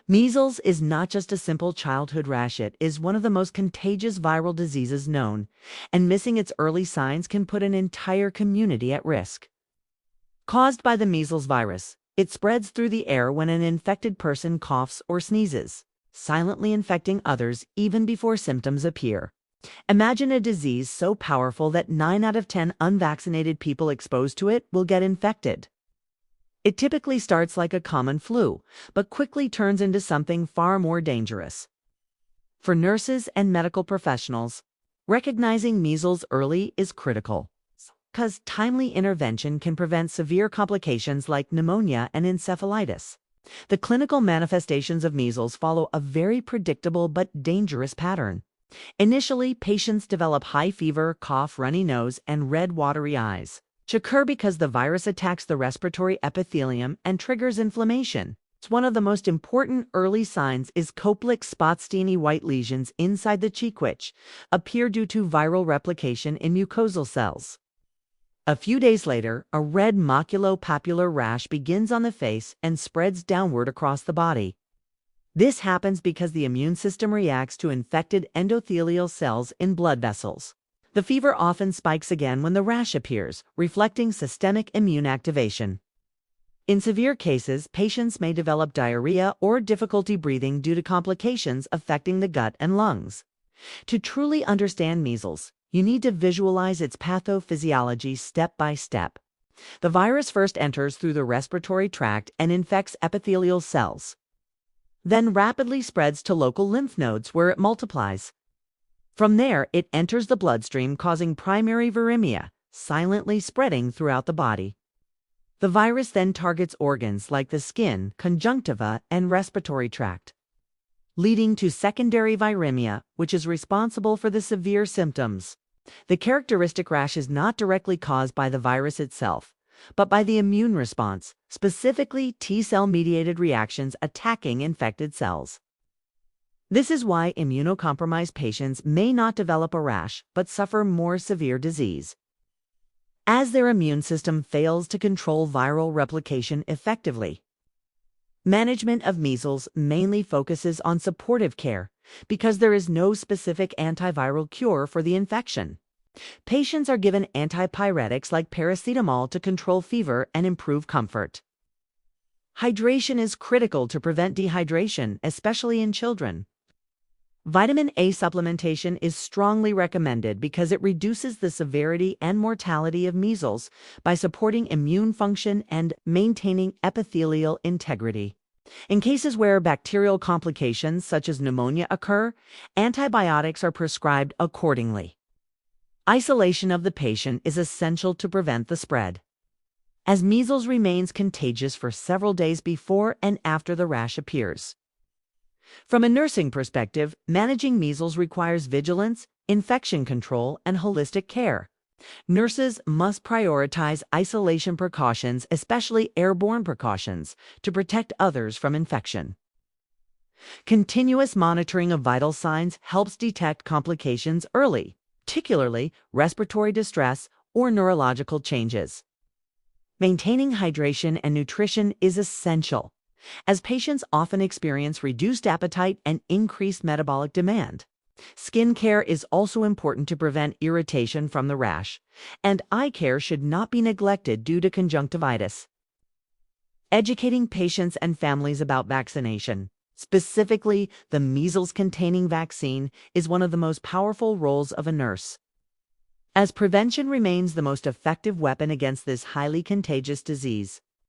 Measles is not just a simple childhood rash, it is one of the most contagious viral diseases known, and missing its early signs can put an entire community at risk. Caused by the measles virus, it spreads through the air when an infected person coughs or sneezes, silently infecting others even before symptoms appear. Imagine a disease so powerful that 9 out of 10 unvaccinated people exposed to it will get infected. It typically starts like a common flu, but quickly turns into something far more dangerous. For nurses and medical professionals, recognizing measles early is critical, because timely intervention can prevent severe complications like pneumonia and encephalitis. The clinical manifestations of measles follow a very predictable but dangerous pattern. Initially, patients develop high fever, cough, runny nose, and red watery eyes, which occur because the virus attacks the respiratory epithelium and triggers inflammation. One of the most important early signs is Koplik spot-steiny white lesions inside the cheek which appear due to viral replication in mucosal cells. A few days later, a red maculopapular rash begins on the face and spreads downward across the body. This happens because the immune system reacts to infected endothelial cells in blood vessels. The fever often spikes again when the rash appears, reflecting systemic immune activation. In severe cases, patients may develop diarrhea or difficulty breathing due to complications affecting the gut and lungs. To truly understand measles, you need to visualize its pathophysiology step by step. The virus first enters through the respiratory tract and infects epithelial cells, then rapidly spreads to local lymph nodes where it multiplies. From there, it enters the bloodstream, causing primary viremia, silently spreading throughout the body. The virus then targets organs like the skin, conjunctiva, and respiratory tract, leading to secondary viremia, which is responsible for the severe symptoms. The characteristic rash is not directly caused by the virus itself, but by the immune response, specifically T-cell-mediated reactions attacking infected cells. This is why immunocompromised patients may not develop a rash, but suffer more severe disease, as their immune system fails to control viral replication effectively. Management of measles mainly focuses on supportive care because there is no specific antiviral cure for the infection. Patients are given antipyretics like paracetamol to control fever and improve comfort. Hydration is critical to prevent dehydration, especially in children. Vitamin A supplementation is strongly recommended because it reduces the severity and mortality of measles by supporting immune function and maintaining epithelial integrity. In cases where bacterial complications such as pneumonia occur, antibiotics are prescribed accordingly. Isolation of the patient is essential to prevent the spread, as measles remains contagious for several days before and after the rash appears. From a nursing perspective, managing measles requires vigilance, infection control, and holistic care. Nurses must prioritize isolation precautions, especially airborne precautions, to protect others from infection. Continuous monitoring of vital signs helps detect complications early, particularly respiratory distress or neurological changes. Maintaining hydration and nutrition is essential, as patients often experience reduced appetite and increased metabolic demand. Skin care is also important to prevent irritation from the rash, and eye care should not be neglected due to conjunctivitis. Educating patients and families about vaccination, specifically the measles-containing vaccine, is one of the most powerful roles of a nurse, as prevention remains the most effective weapon against this highly contagious disease.